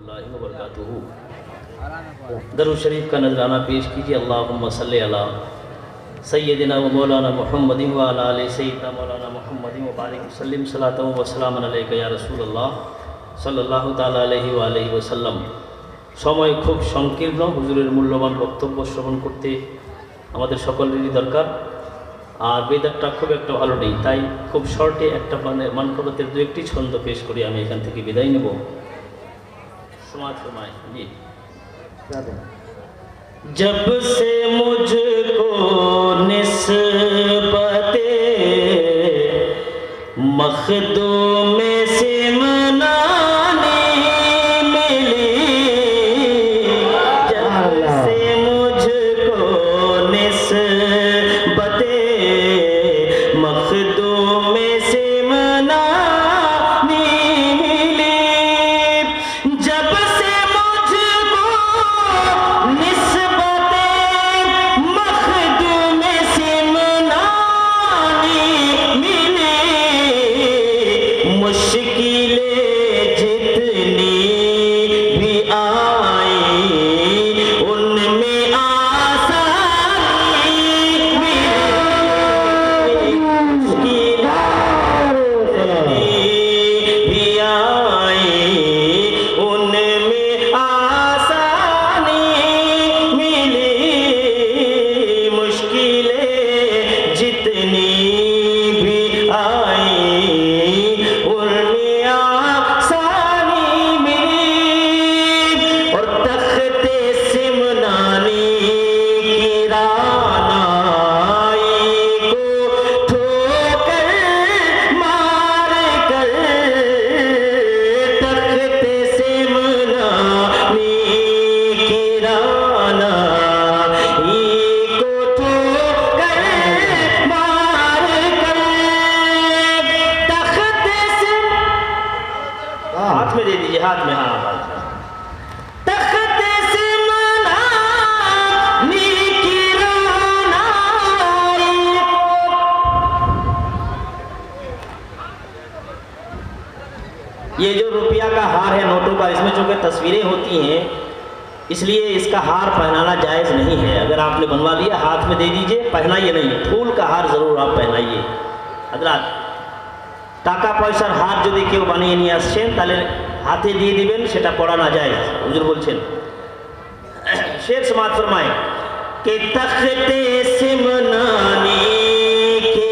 रहमतुल्लाहि व बरकातुहू। दरूद शरीफ का नजराना पेश कीजिए। अल्लाहुम्मा सल्ली अला सय्यदिना व मौलाना मुहम्मदिन व अला आलि सय्यिदना मौलाना मुहम्मदिन व बारिक वसल्लिम सलातन व सलामन अलैका या रसूलुल्लाह सल्लल्लाहु ताला अलैहि व आलिहि वसल्लम। समय खूब संकीर्ण, হুজুরের মূল্যবান বক্তব্য শ্রবণ করতে আমাদের সকলেরই দরকার। আর বেদাতটা খুব একটা ভালো নেই, তাই খুব শর্টে একটা মানকবতের দু একটি ছন্দ পেশ করি, আমি এখান থেকে বিদায় নেব। समाज फरमाए जी। जब से मुझको निस्बते मखदूम से मनाने मिली, जब से मुझको निस्बते मखदूम से मनाने मिली, जब से मुझको निस्बते मखदूम से मनाने मिली, मुश्किलें जितनी भी आई उनमें आसानी मिली, मुश्किलें भी आई उनमें आसानी मिली, मुश्किलें जितनी भी आई उनमें आसानी मिली, और तख्ते सिमनानी की रानाई को ठोकर मार कर, तख्ते सिमनानी की रानाई को ठोकर मार कर, तख्ते से हाथ में दे दीजिए, हाथ में, हाँ भाई साहब। तख्ते सिमनानी की रानाई ये जो रुपया का हार है नोटों का, इसमें चूंकि तस्वीरें होती हैं इसलिए इसका हार पहनाना जायज़ नहीं है। अगर आपने बनवा लिया हाथ में दे दीजिए, पहनाइए नहीं। फूल का हार जरूर आप पहनाइए। हजरात টাকা পয়সার হার যদি কেউ বানিয়ে নিয়ে আসছেন তাহলে হাতে দিয়ে দিবেন, সেটা পড়া না যায়। হুজুর বলছেন, শের समात फरमाए कि तख्ते सिमनानी के